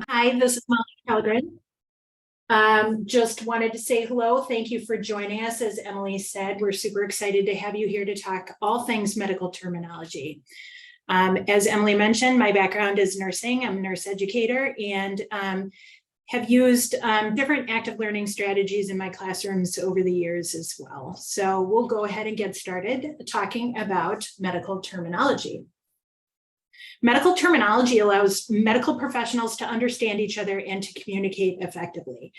Hi, this is Molly Calgren. Just wanted to say hello. Thank you for joining us. As Emily said, we're super excited to have you here to talk all things medical terminology. As Emily mentioned, my background is nursing. I'm a nurse educator and have used different active learning strategies in my classrooms over the years as well. So we'll go ahead and get started talking about medical terminology. Medical terminology allows medical professionals to understand each other and to communicate effectively.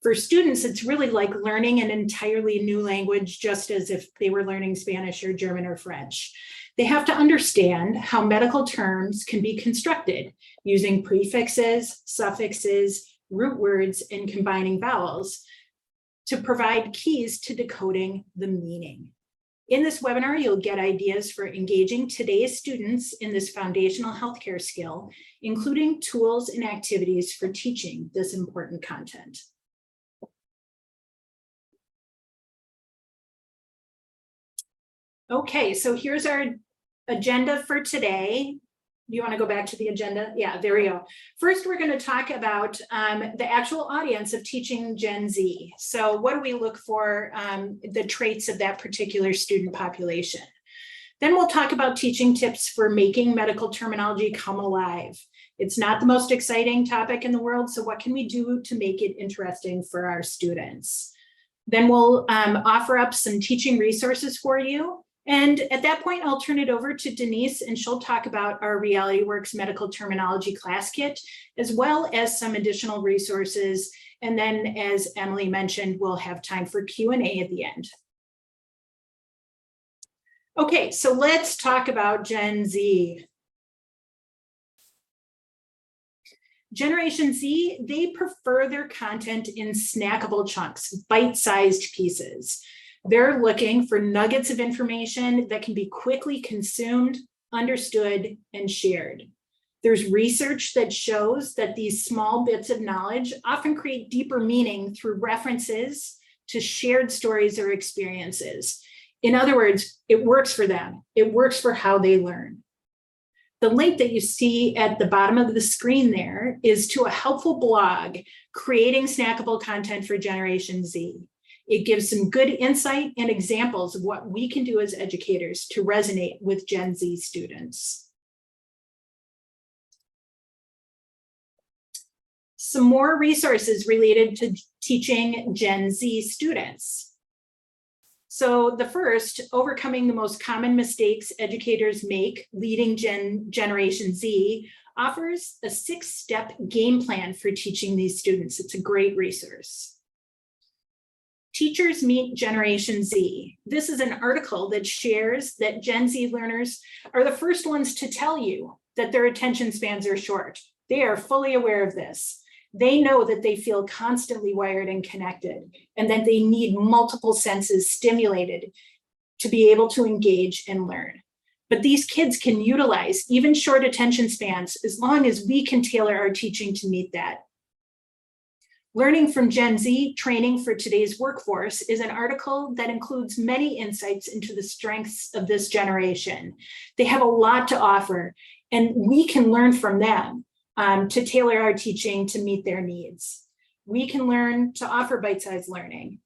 For students, it's really like learning an entirely new language, just as if they were learning Spanish or German or French. They have to understand how medical terms can be constructed using prefixes, suffixes, root words, and combining vowels to provide keys to decoding the meaning. In this webinar, you'll get ideas for engaging today's students in this foundational healthcare skill, including tools and activities for teaching this important content. Okay, so here's our agenda for today. Do you want to go back to the agenda? Yeah, there we go. First, we're going to talk about the actual audience of teaching Gen Z. So what do we look for, the traits of that particular student population? Then we'll talk about teaching tips for making medical terminology come alive. It's not the most exciting topic in the world, so what can we do to make it interesting for our students? Then we'll offer up some teaching resources for you. And at that point, I'll turn it over to Denise and she'll talk about our Realityworks medical terminology class kit, as well as some additional resources. And then, as Emily mentioned, we'll have time for Q&A at the end. Okay, so let's talk about Gen Z. Generation Z, they prefer their content in snackable chunks, bite-sized pieces. They're looking for nuggets of information that can be quickly consumed, understood, and shared. There's research that shows that these small bits of knowledge often create deeper meaning through references to shared stories or experiences. In other words, it works for them. It works for how they learn. The link that you see at the bottom of the screen there is to a helpful blog, Creating Snackable Content for Generation Z. It gives some good insight and examples of what we can do as educators to resonate with Gen Z students. Some more resources related to teaching Gen Z students. So the first, Overcoming the Most Common Mistakes Educators Make, Leading Generation Z, offers a 6-step game plan for teaching these students. It's a great resource. Teachers Meet Generation Z. This is an article that shares that Gen Z learners are the first ones to tell you that their attention spans are short. They are fully aware of this. They know that they feel constantly wired and connected, and that they need multiple senses stimulated to be able to engage and learn. But these kids can utilize even short attention spans as long as we can tailor our teaching to meet that. Learning from Gen Z, Training for Today's Workforce is an article that includes many insights into the strengths of this generation. They have a lot to offer, and we can learn from them to tailor our teaching to meet their needs. We can learn to offer bite-sized learning.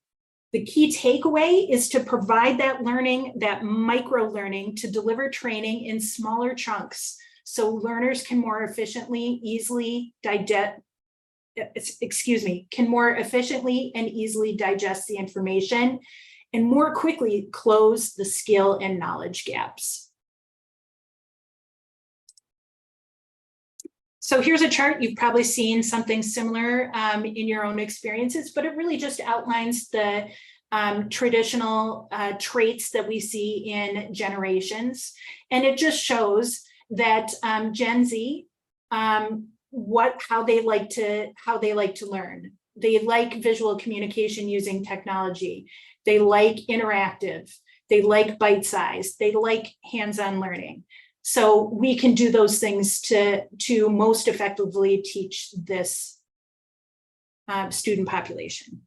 The key takeaway is to provide that learning, that micro-learning, to deliver training in smaller chunks so learners can more efficiently, can more efficiently and easily digest the information and more quickly close the skill and knowledge gaps. So here's a chart. You've probably seen something similar in your own experiences, but it really just outlines the traditional traits that we see in generations. And it just shows that Gen Z, how they like to learn. They like visual communication using technology. They like interactive. They like bite-sized. They like hands-on learning. So we can do those things to most effectively teach this student population.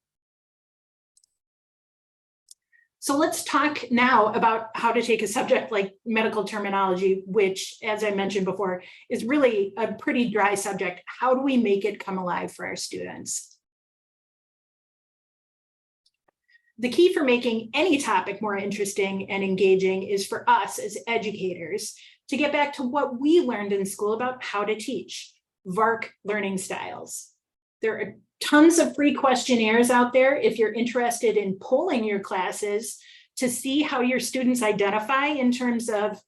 So let's talk now about how to take a subject like medical terminology, which, as I mentioned before, is really a pretty dry subject. How do we make it come alive for our students? The key for making any topic more interesting and engaging is for us as educators to get back to what we learned in school about how to teach, VARK learning styles. There are tons of free questionnaires out there if you're interested in polling your classes to see how your students identify in terms of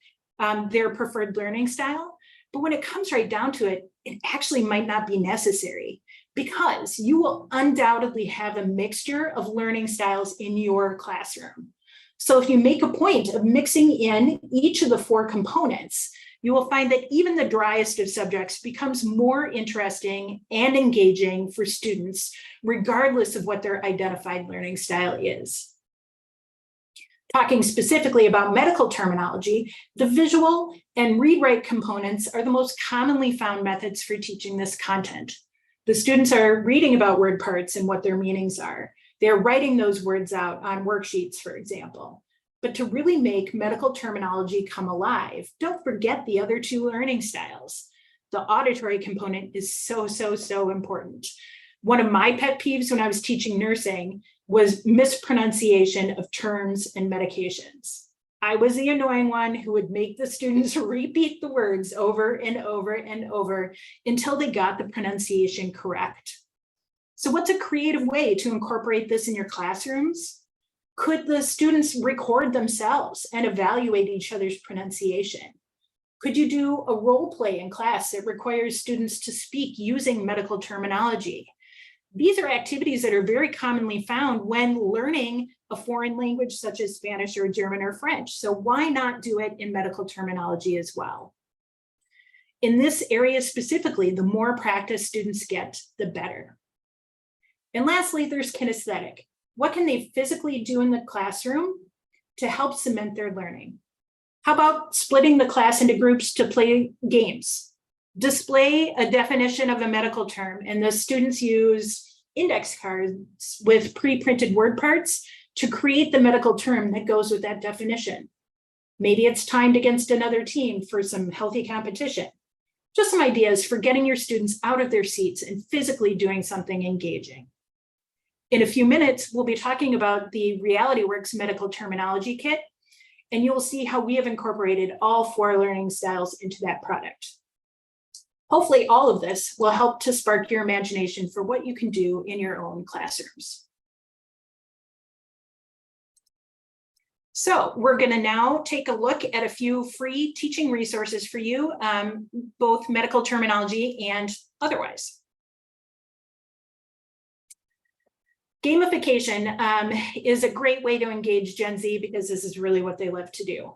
their preferred learning style. But when it comes right down to it, it actually might not be necessary, because you will undoubtedly have a mixture of learning styles in your classroom. So if you make a point of mixing in each of the 4 components, you will find that even the driest of subjects becomes more interesting and engaging for students, regardless of what their identified learning style is. Talking specifically about medical terminology, the visual and read-write components are the most commonly found methods for teaching this content. The students are reading about word parts and what their meanings are. They're writing those words out on worksheets, for example. But to really make medical terminology come alive, don't forget the other 2 learning styles. The auditory component is so important. One of my pet peeves when I was teaching nursing was mispronunciation of terms and medications. I was the annoying one who would make the students repeat the words over and over and over until they got the pronunciation correct. So what's a creative way to incorporate this in your classrooms? Could the students record themselves and evaluate each other's pronunciation? Could you do a role play in class that requires students to speak using medical terminology? These are activities that are very commonly found when learning a foreign language such as Spanish or German or French. So why not do it in medical terminology as well? In this area specifically, the more practice students get, the better. And lastly, there's kinesthetic. What can they physically do in the classroom to help cement their learning? How about splitting the class into groups to play games? Display a definition of a medical term, and the students use index cards with pre-printed word parts to create the medical term that goes with that definition. Maybe it's timed against another team for some healthy competition. Just some ideas for getting your students out of their seats and physically doing something engaging. In a few minutes, we'll be talking about the Realityworks medical terminology kit, and you'll see how we have incorporated all 4 learning styles into that product. Hopefully, all of this will help to spark your imagination for what you can do in your own classrooms. So we're going to now take a look at a few free teaching resources for you, both medical terminology and otherwise. Gamification is a great way to engage Gen Z because this is really what they love to do.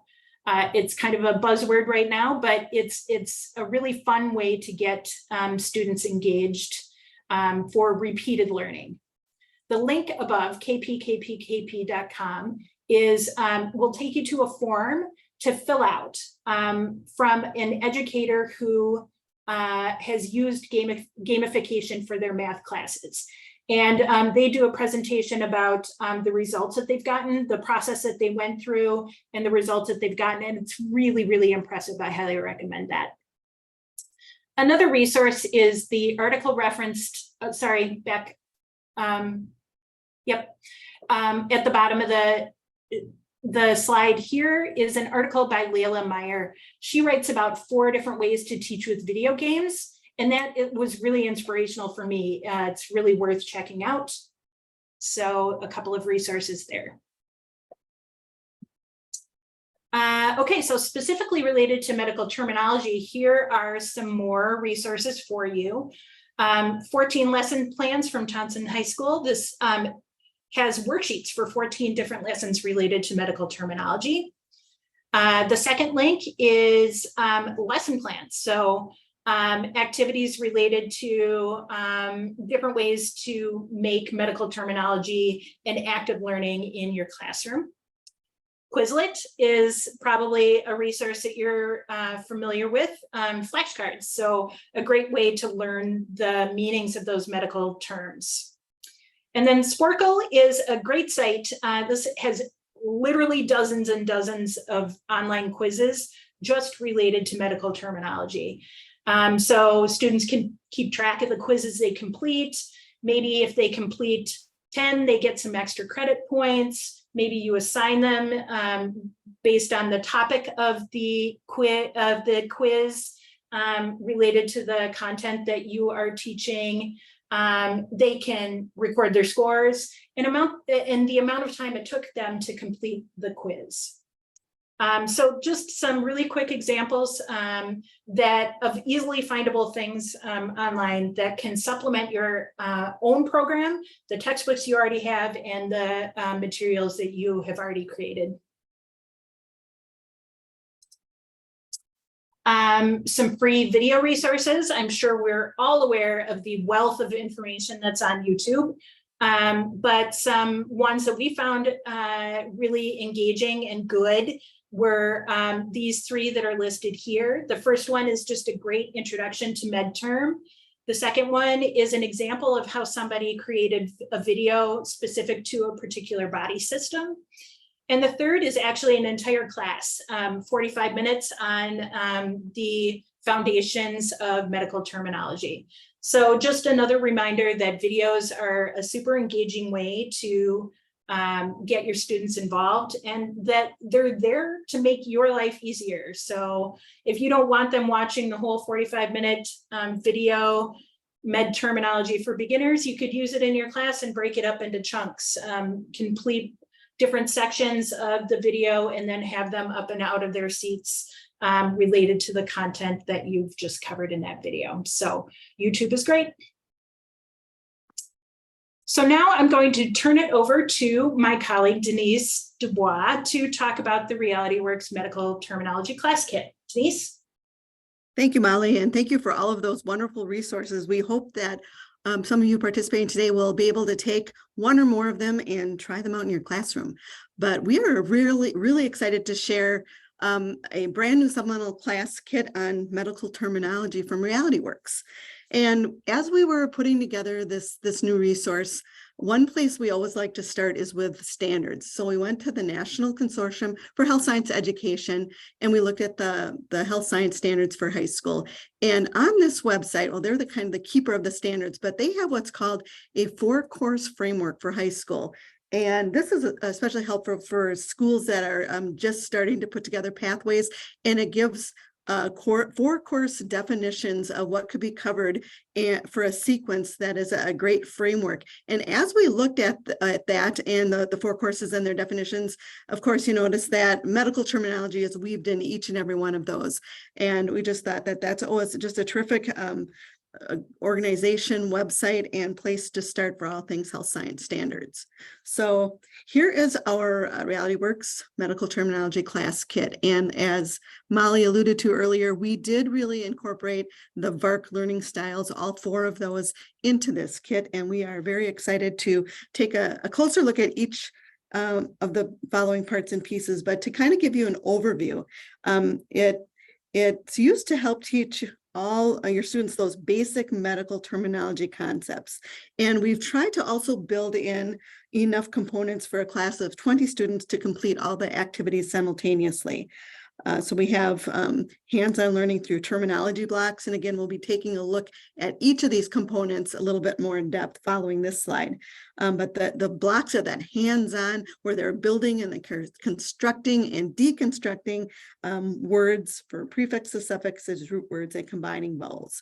It's kind of a buzzword right now, but it's a really fun way to get students engaged for repeated learning. The link above, kpkpkp.com, will take you to a form to fill out from an educator who has used gamification for their math classes. And they do a presentation about the results that they've gotten, the process that they went through, and the results that they've gotten. And it's really, really impressive. I highly recommend that. Another resource is the article referenced, at the bottom of the slide here is an article by Layla Meyer. She writes about 4 different ways to teach with video games. And it was really inspirational for me. It's really worth checking out. So a couple of resources there. Okay, so specifically related to medical terminology, here are some more resources for you. 14 lesson plans from Thompson High School. This has worksheets for 14 different lessons related to medical terminology. The second link is lesson plans. So activities related to different ways to make medical terminology an active learning in your classroom. Quizlet is probably a resource that you're familiar with, flashcards. So a great way to learn the meanings of those medical terms. And then Sporkle is a great site. This has literally dozens and dozens of online quizzes just related to medical terminology. So students can keep track of the quizzes they complete. Maybe if they complete 10, they get some extra credit points. Maybe you assign them based on the topic of the quiz related to the content that you are teaching. They can record their scores and the amount of time it took them to complete the quiz. So just some really quick examples of easily findable things online that can supplement your own program, the textbooks you already have, and the materials that you have already created. Some free video resources. I'm sure we're all aware of the wealth of information that's on YouTube. But some ones that we found really engaging and good were these three that are listed here. The first one is just a great introduction to MedTerm. The second one is an example of how somebody created a video specific to a particular body system. And the third is actually an entire class, 45 minutes on the foundations of medical terminology. So just another reminder that videos are a super engaging way to get your students involved, and that they're there to make your life easier. So if you don't want them watching the whole 45-minute video med terminology for beginners, you could use it in your class and break it up into chunks, complete different sections of the video, and then have them up and out of their seats related to the content that you've just covered in that video. So YouTube is great. So now I'm going to turn it over to my colleague, Denise Dubois, to talk about the Realityworks Medical Terminology Class Kit. Denise? Thank you, Molly, and thank you for all of those wonderful resources. We hope that some of you participating today will be able to take one or more of them and try them out in your classroom. But we are really excited to share a brand new supplemental class kit on medical terminology from Realityworks. And as we were putting together this new resource, one place we always like to start is with standards. So we went to the National Consortium for Health Science Education, and we looked at the health science standards for high school. And on this website, well, they're the keeper of the standards, but they have what's called a 4-course framework for high school. And this is especially helpful for schools that are just starting to put together pathways, and it gives 4-course definitions of what could be covered for a sequence that is a great framework. And as we looked at that and the 4 courses and their definitions, of course, you notice that medical terminology is weaved in each and every one of those. And we just thought that that's always just a terrific organization, website, and place to start for all things health science standards. So here is our Realityworks Medical Terminology Class Kit. And as Molly alluded to earlier, we did really incorporate the VARC learning styles, all 4 of those, into this kit. And we are very excited to take a closer look at each of the following parts and pieces. But to kind of give you an overview, it's used to help teach all your students those basic medical terminology concepts. And we've tried to also build in enough components for a class of 20 students to complete all the activities simultaneously. So we have hands-on learning through terminology blocks. And again, we'll be taking a look at each of these components a little bit more in depth following this slide. But the blocks are that hands-on, where they're building and they're constructing and deconstructing words for prefixes, suffixes, root words, and combining vowels.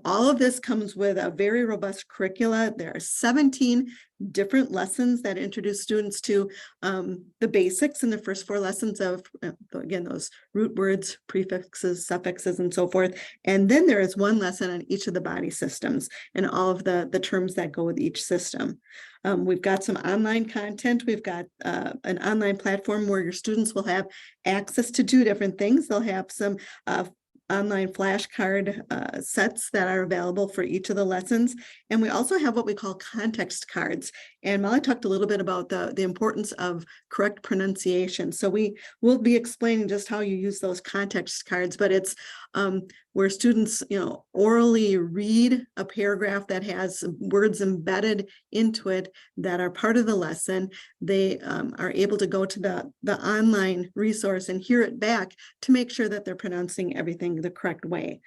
All of this comes with a very robust curricula. There are 17 different lessons that introduce students to the basics in the first 4 lessons of, again, those root words, prefixes, suffixes, and so forth. And then there is 1 lesson on each of the body systems and all of the terms that go with each system. We've got some online content. We've got an online platform where your students will have access to 2 different things. They'll have some online flashcard sets that are available for each of the lessons. And we also have what we call context cards. And Molly talked a little bit about the importance of correct pronunciation. So we will be explaining just how you use those context cards, but it's where students, orally read a paragraph that has words embedded into it that are part of the lesson. They are able to go to the online resource and hear it back to make sure that they're pronouncing everything the correct way.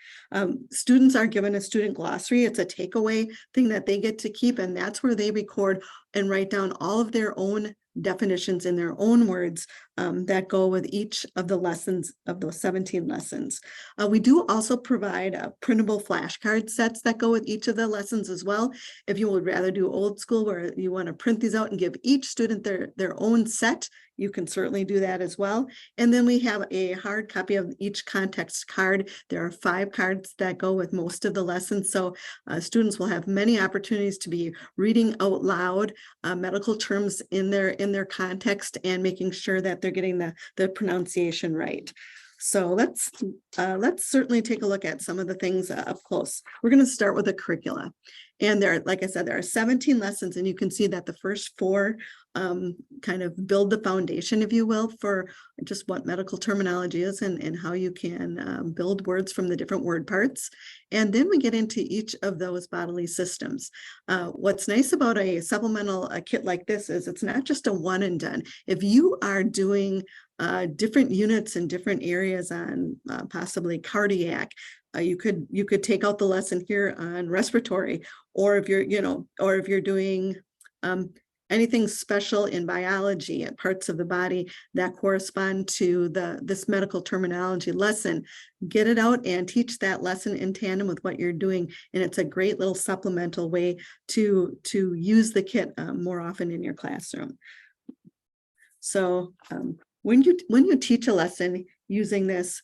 Students are given a student glossary. It's a takeaway thing that they get to keep, and that's where they record and write down all of their own definitions in their own words that go with each of the lessons of those 17 lessons. We do also provide printable flashcard sets that go with each of the lessons as well. If you would rather do old school where you want to print these out and give each student their own set, you can certainly do that as well. And then we have a hard copy of each context card. There are 5 cards that go with most of the lessons. So students will have many opportunities to be reading out loud medical terms in their context and making sure that they're getting the pronunciation right. So let's certainly take a look at some of the things up close. We're going to start with the curricula. And like I said, there are 17 lessons, and you can see that the first 4 kind of build the foundation, if you will, for just what medical terminology is and how you can build words from the different word parts. And then we get into each of those bodily systems. What's nice about a supplemental kit like this is it's not just a one and done. If you are doing different units in different areas on possibly cardiac, you could take out the lesson here on respiratory, or if you're doing anything special in biology and parts of the body that correspond to this medical terminology lesson, get it out and teach that lesson in tandem with what you're doing. And it's a great little supplemental way to use the kit more often in your classroom. So when you teach a lesson using this,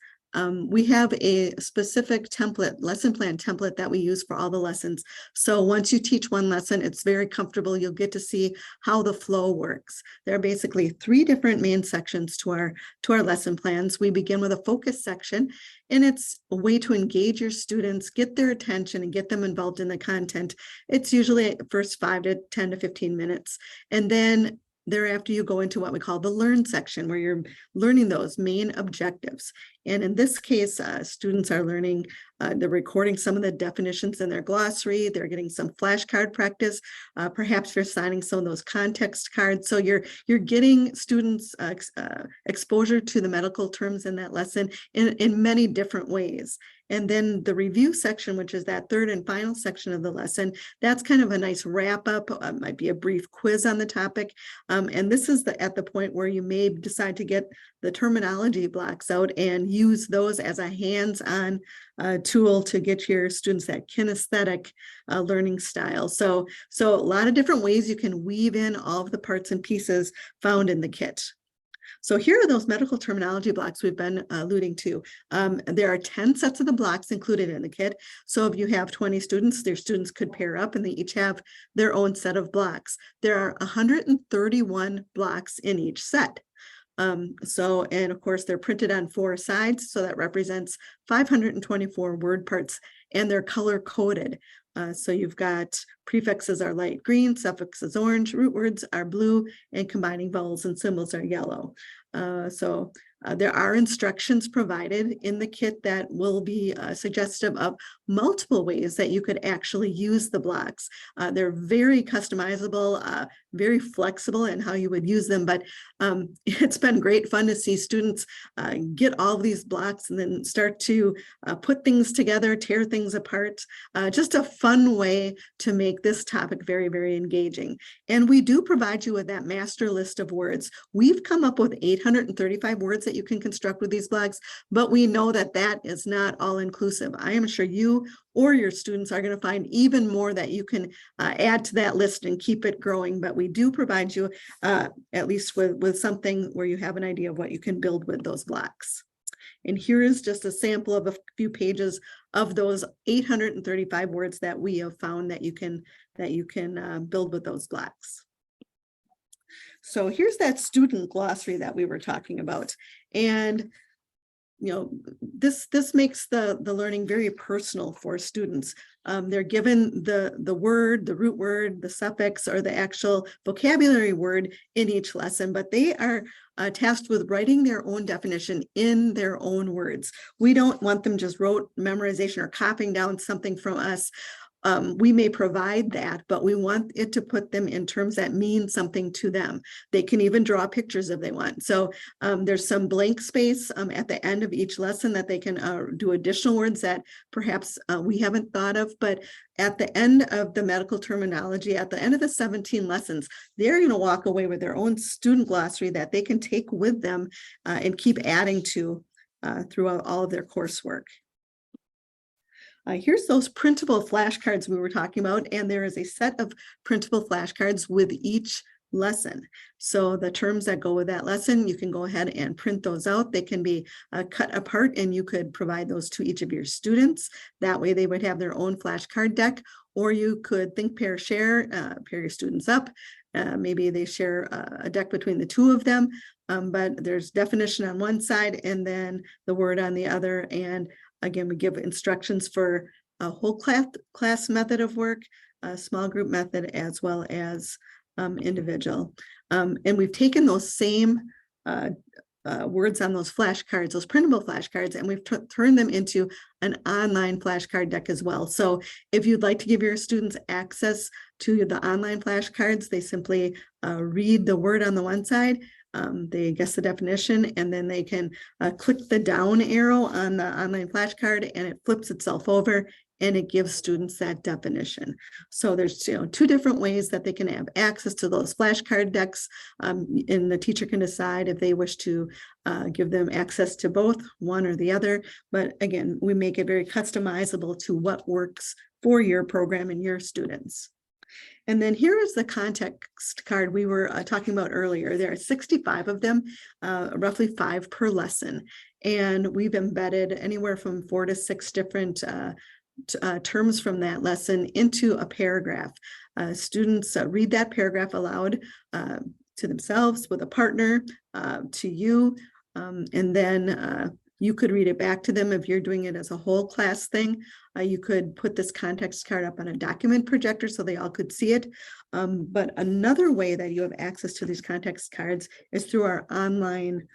we have a specific template, lesson plan template that we use for all the lessons. So once you teach one lesson, it's very comfortable. You'll get to see how the flow works. There are basically 3 different main sections to our lesson plans. We begin with a focus section, and it's a way to engage your students, get their attention, and get them involved in the content. It's usually first 5 to 10 to 15 minutes. And then thereafter, you go into what we call the learn section, where you're learning those main objectives. And in this case, students are learning, they're recording some of the definitions in their glossary. They're getting some flashcard practice. Perhaps you're signing some of those context cards. So you're getting students exposure to the medical terms in that lesson in many different ways. And then the review section, which is that 3rd and final section of the lesson, that's kind of a nice wrap up, might be a brief quiz on the topic. And this is at the point where you may decide to get the terminology blocks out and use those as a hands-on tool to get your students that kinesthetic learning style. So a lot of different ways you can weave in all of the parts and pieces found in the kit. So here are those medical terminology blocks we've been alluding to. There are 10 sets of the blocks included in the kit. So if you have 20 students, their students could pair up and they each have their own set of blocks. There are 131 blocks in each set. And of course, they're printed on 4 sides. So that represents 524 word parts, and they're color coded. So you've got prefixes are light green, suffixes orange, root words are blue, and combining vowels and symbols are yellow. There are instructions provided in the kit that will be suggestive of multiple ways that you could actually use the blocks. They're very customizable, very flexible in how you would use them, but it's been great fun to see students get all of these blocks and then start to put things together, tear things apart. Just a fun way to make this topic very, very engaging. And we do provide you with that master list of words. We've come up with 835 words that you can construct with these blocks, but we know that that is not all inclusive. I am sure you or your students are going to find even more that you can add to that list and keep it growing. But we do provide you at least with something where you have an idea of what you can build with those blocks. And here is just a sample of a few pages of those 835 words that we have found that you can build with those blocks. So here's that student glossary that we were talking about. And this makes the learning very personal for students. They're given the word, the root word, the suffix, or the actual vocabulary word in each lesson, but they are tasked with writing their own definition in their own words. We don't want them just memorization or copying down something from us. We may provide that, but we want it to put them in terms that mean something to them. They can even draw pictures if they want. So there's some blank space at the end of each lesson that they can do additional words that perhaps we haven't thought of. But at the end of the medical terminology, at the end of the 17 lessons, they're going to walk away with their own student glossary that they can take with them and keep adding to throughout all of their coursework. Here's those printable flashcards we were talking about, and there is a set of printable flashcards with each lesson. So the terms that go with that lesson, you can go ahead and print those out. They can be cut apart, and you could provide those to each of your students. That way they would have their own flashcard deck, or you could think, pair, share, pair your students up. Maybe they share a deck between the two of them, but there's definition on one side and then the word on the other. And again, we give instructions for a whole class method of work, a small group method, as well as individual. And we've taken those same words on those flashcards, those printable flashcards, and we've turned them into an online flashcard deck as well. So if you'd like to give your students access to the online flashcards, they simply read the word on the one side, they guess the definition, and then they can click the down arrow on the online flashcard and it flips itself over and it gives students that definition. So there's two different ways that they can have access to those flashcard decks, and the teacher can decide if they wish to give them access to both, one or the other. But again, we make it very customizable to what works for your program and your students. And then here is the context card we were talking about earlier. There are 65 of them, roughly 5 per lesson. And we've embedded anywhere from 4 to 6 different terms from that lesson into a paragraph. Students read that paragraph aloud to themselves, with a partner, to you, and then you could read it back to them if you're doing it as a whole class thing. You could put this context card up on a document projector so they all could see it. But another way that you have access to these context cards is through our online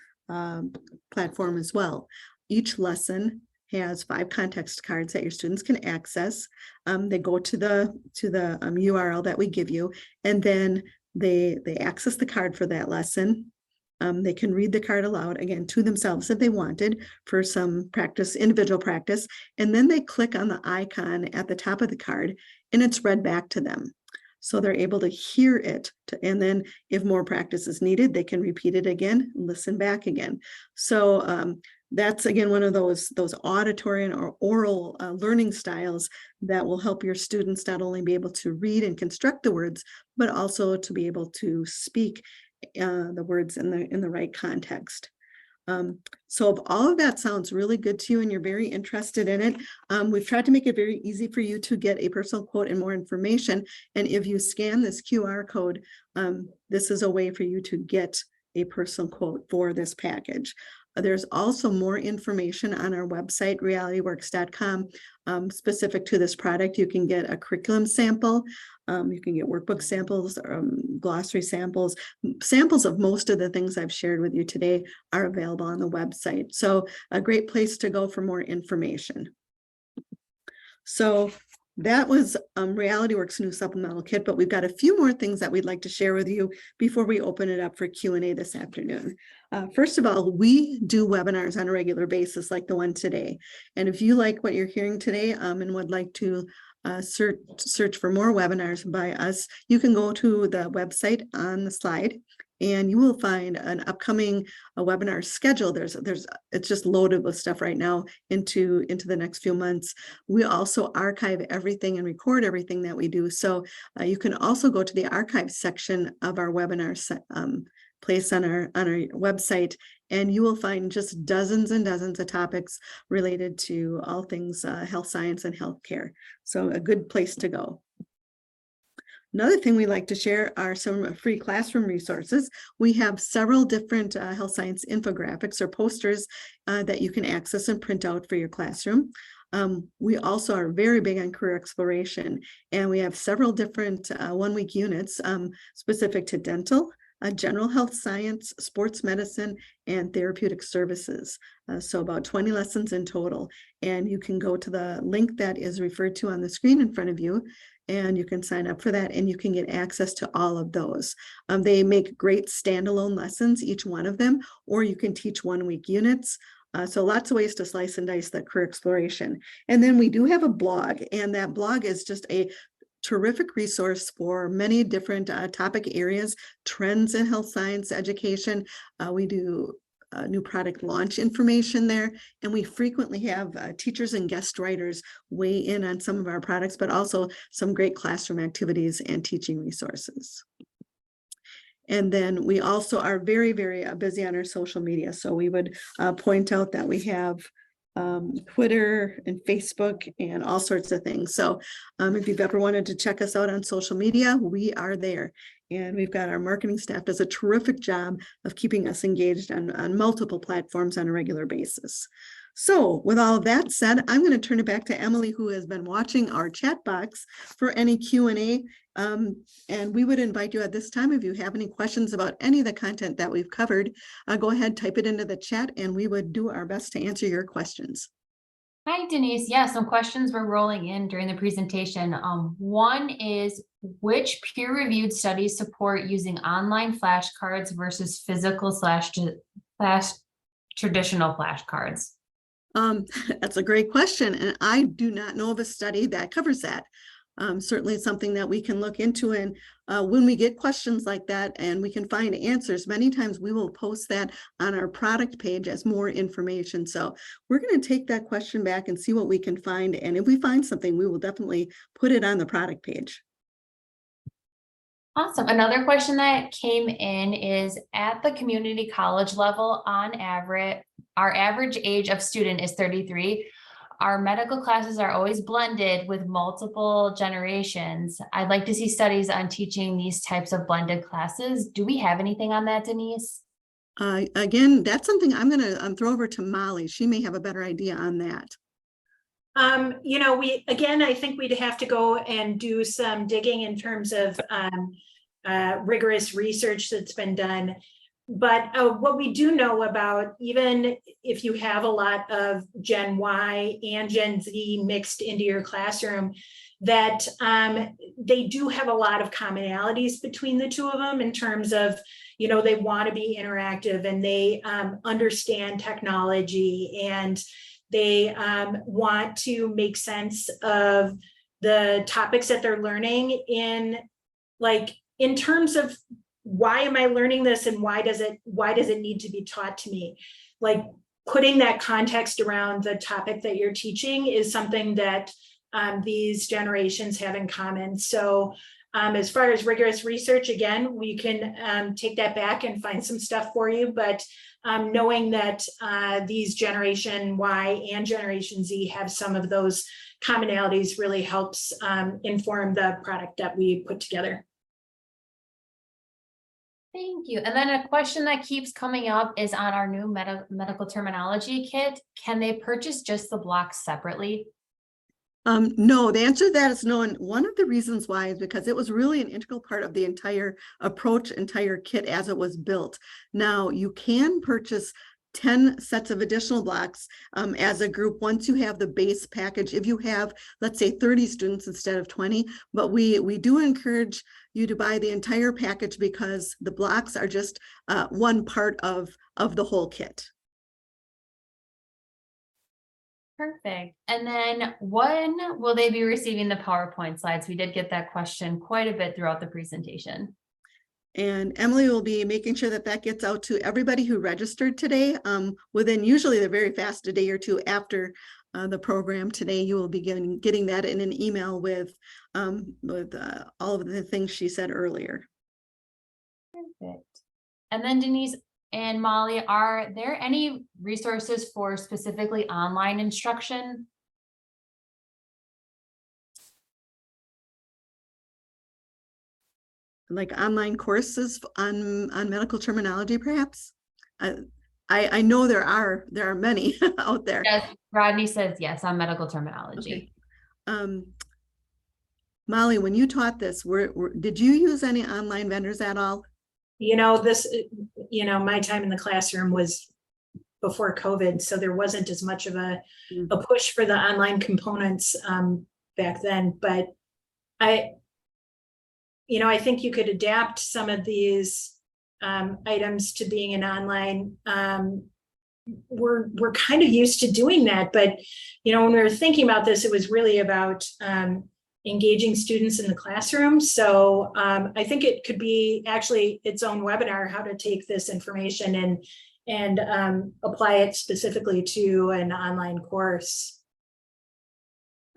platform as well. Each lesson has 5 context cards that your students can access. They go to the URL that we give you, and then they access the card for that lesson. They can read the card aloud, again, to themselves if they wanted, for some practice, individual practice, and then they click on the icon at the top of the card and it's read back to them. So they're able to hear it, and then if more practice is needed, they can repeat it again, listen back again. So that's, again, one of those auditory or oral learning styles that will help your students not only be able to read and construct the words, but also to be able to speak the words in the right context. So if all of that sounds really good to you and you're very interested in it, we've tried to make it very easy for you to get a personal quote and more information. And if you scan this QR code, this is a way for you to get a personal quote for this package. There's also more information on our website, realityworks.com, specific to this product. You can get a curriculum sample. You can get workbook samples, glossary samples. Samples of most of the things I've shared with you today are available on the website. So a great place to go for more information. So that was Realityworks' new supplemental kit, but we've got a few more things that we'd like to share with you before we open it up for Q&A this afternoon. First of all, we do webinars on a regular basis like the one today. And if you like what you're hearing today and would like to search for more webinars by us, you can go to the website on the slide and you will find an upcoming webinar schedule. It's just loaded with stuff right now into the next few months. We also archive everything and record everything that we do. So you can also go to the archive section of our webinar place on our website, and you will find just dozens and dozens of topics related to all things health science and healthcare. So a good place to go. Another thing we like to share are some free classroom resources. We have several different health science infographics or posters that you can access and print out for your classroom. We also are very big on career exploration, and we have several different 1-week units specific to dental, general health science, sports medicine, and therapeutic services. So about 20 lessons in total. And you can go to the link that is referred to on the screen in front of you, and you can sign up for that, and you can get access to all of those. They make great standalone lessons, each one of them, or you can teach 1-week units. So lots of ways to slice and dice that career exploration. And then we do have a blog, and that blog is just a terrific resource for many different topic areas, trends in health science education. We do new product launch information there, and we frequently have teachers and guest writers weigh in on some of our products, but also some great classroom activities and teaching resources. And then we also are very, very busy on our social media. So we would point out that we have Twitter and Facebook and all sorts of things. So if you've ever wanted to check us out on social media, we are there. And we've got our marketing staff does a terrific job of keeping us engaged on multiple platforms on a regular basis. So with all of that said, I'm going to turn it back to Emily, who has been watching our chat box for any Q&A. And we would invite you at this time, if you have any questions about any of the content that we've covered, go ahead, type it into the chat, and we would do our best to answer your questions. Hi, Denise. Yeah, some questions were rolling in during the presentation. One is, which peer-reviewed studies support using online flashcards versus physical / traditional flashcards? That's a great question, and I do not know of a study that covers that. Certainly it's something that we can look into, and when we get questions like that and we can find answers, many times we will post that on our product page as more information. So we're going to take that question back and see what we can find, and if we find something, we will definitely put it on the product page. Awesome. Another question that came in is, at the community college level, on average, our average age of student is 33. Our medical classes are always blended with multiple generations. I'd like to see studies on teaching these types of blended classes. Do we have anything on that, Denise? Again, that's something I'm going to throw over to Molly. She may have a better idea on that. I think we'd have to go and do some digging in terms of rigorous research that's been done. But what we do know about, even if you have a lot of Gen Y and Gen Z mixed into your classroom, that they do have a lot of commonalities between the two of them in terms of, they want to be interactive, and they understand technology, and they want to make sense of the topics that they're learning in terms of, why am I learning this, and why does it need to be taught to me? Like, putting that context around the topic that you're teaching is something that these generations have in common. So as far as rigorous research, again, we can take that back and find some stuff for you, but knowing that these Generation Y and Generation Z have some of those commonalities really helps inform the product that we put together. Thank you. And then a question that keeps coming up is on our new medical terminology kit. Can they purchase just the blocks separately? No, the answer to that is no. And one of the reasons why is because it was really an integral part of the entire approach, entire kit as it was built. Now you can purchase 10 sets of additional blocks as a group once you have the base package, if you have, let's say, 30 students instead of 20. But we do encourage you to buy the entire package, because the blocks are just one part of the whole kit. Perfect. And then, when will they be receiving the PowerPoint slides? We did get that question quite a bit throughout the presentation. And Emily will be making sure that that gets out to everybody who registered today. Within usually the very fast a day or two after the program today, you will be getting that in an email with all of the things she said earlier. Perfect. And then, Denise and Molly, are there any resources for specifically online instruction? like online courses on medical terminology, perhaps? I know there are many out there. Yes, Rodney says yes on medical terminology. Okay. Molly, when you taught this, did you use any online vendors at all? My time in the classroom was before COVID, so there wasn't as much of a push for the online components back then. But I think you could adapt some of these items to being an online. We're kind of used to doing that, but when we were thinking about this, it was really about engaging students in the classroom. So I think it could be actually its own webinar, how to take this information and apply it specifically to an online course.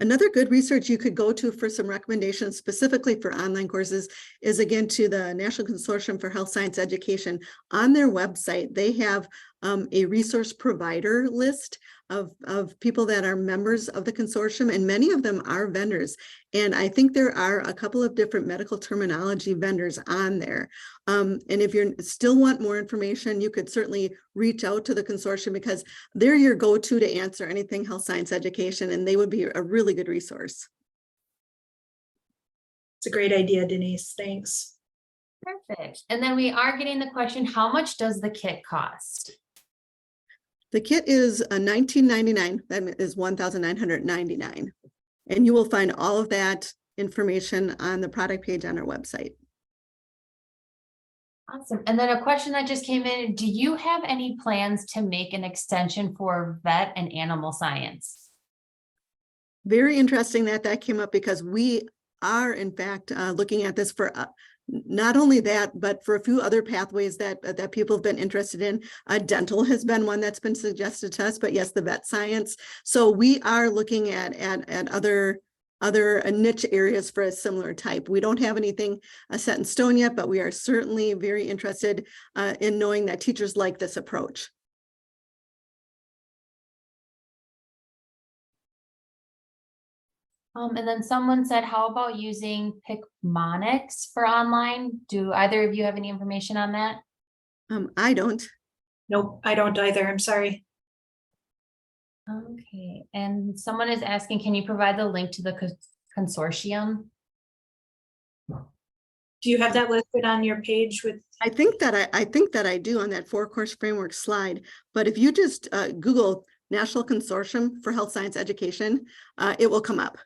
Another good research you could go to for some recommendations specifically for online courses is, again, to the National Consortium for Health Science Education. On their website, they have a resource provider list of people that are members of the consortium, and many of them are vendors. And I think there are a couple of different medical terminology vendors on there. And if you still want more information, you could certainly reach out to the consortium, because they're your go-to to answer anything health science education, and they would be a really good resource. It's a great idea, Denise. Thanks. Perfect. And then we are getting the question, how much does the kit cost? The kit is $19.99. That is $1,999. And you will find all of that information on the product page on our website. Awesome. And then a question that just came in, do you have any plans to make an extension for vet and animal science? Very interesting that came up, because we are in fact looking at this for not only that, but for a few other pathways that people have been interested in. Dental has been one that's been suggested to us, but yes, the vet science. So we are looking at other niche areas for a similar type. We don't have anything set in stone yet, but we are certainly very interested in knowing that teachers like this approach. And then someone said, how about using Picmonics for online? Do either of you have any information on that? I don't. Nope, I don't either. I'm sorry. Okay, and someone is asking, can you provide the link to the consortium? Do you have that listed on your page with? I think that I do on that 4-course framework slide, but if you just Google National Consortium for Health Science Education, it will come up.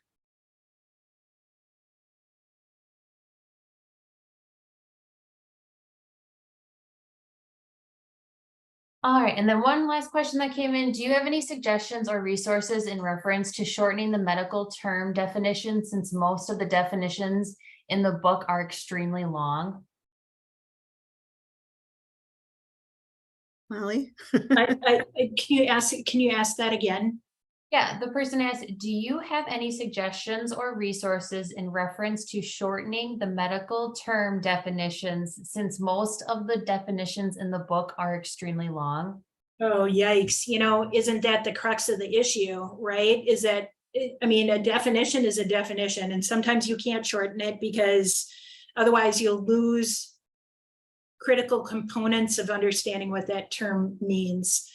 All right, and then one last question that came in. Do you have any suggestions or resources in reference to shortening the medical term definition, since most of the definitions in the book are extremely long? Molly? Can you ask that again? Yeah, the person asked, do you have any suggestions or resources in reference to shortening the medical term definitions, since most of the definitions in the book are extremely long? Oh, yikes. Isn't that the crux of the issue, right? Is that, a definition is a definition, and sometimes you can't shorten it because otherwise you'll lose critical components of understanding what that term means.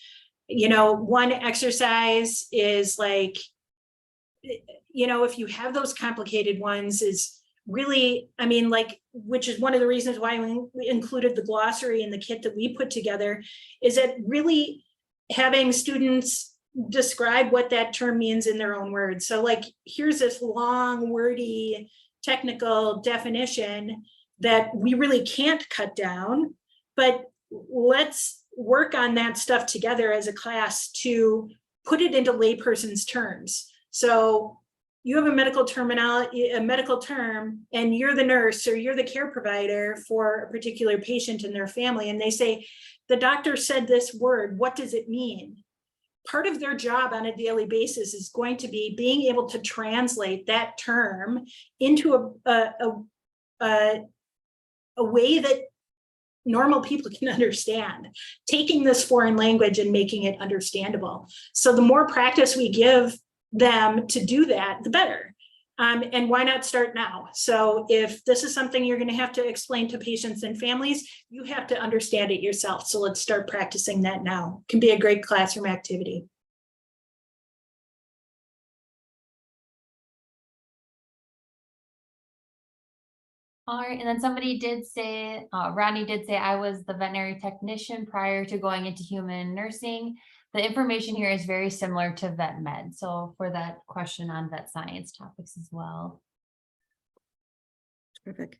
One exercise is like, if you have those complicated ones, is really, which is one of the reasons why we included the glossary in the kit that we put together, is that really having students describe what that term means in their own words. So like, here's this long, wordy, technical definition that we really can't cut down, but let's work on that stuff together as a class to put it into layperson's terms. So you have a medical term, and you're the nurse or you're the care provider for a particular patient and their family, and they say, the doctor said this word, what does it mean? Part of their job on a daily basis is going to be being able to translate that term into a way that normal people can understand, taking this foreign language and making it understandable. So the more practice we give them to do that, the better. And why not start now? So if this is something you're going to have to explain to patients and families, you have to understand it yourself. So let's start practicing that now. It can be a great classroom activity. All right, and then somebody did say, Ronnie did say I was the veterinary technician prior to going into human nursing. The information here is very similar to vet med. So for that question on vet science topics as well. Terrific.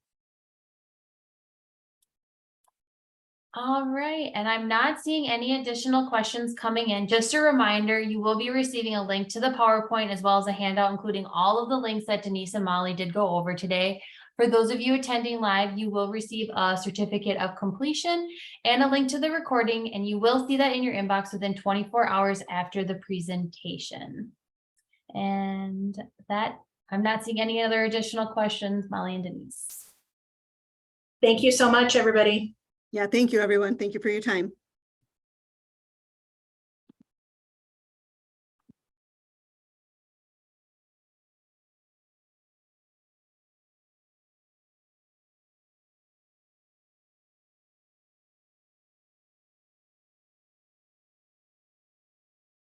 All right, and I'm not seeing any additional questions coming in. Just a reminder, you will be receiving a link to the PowerPoint as well as a handout, including all of the links that Denise and Molly did go over today. For those of you attending live, you will receive a certificate of completion and a link to the recording, and you will see that in your inbox within 24 hours after the presentation. And that, I'm not seeing any other additional questions, Molly and Denise. Thank you so much, everybody. Yeah, thank you, everyone. Thank you for your time.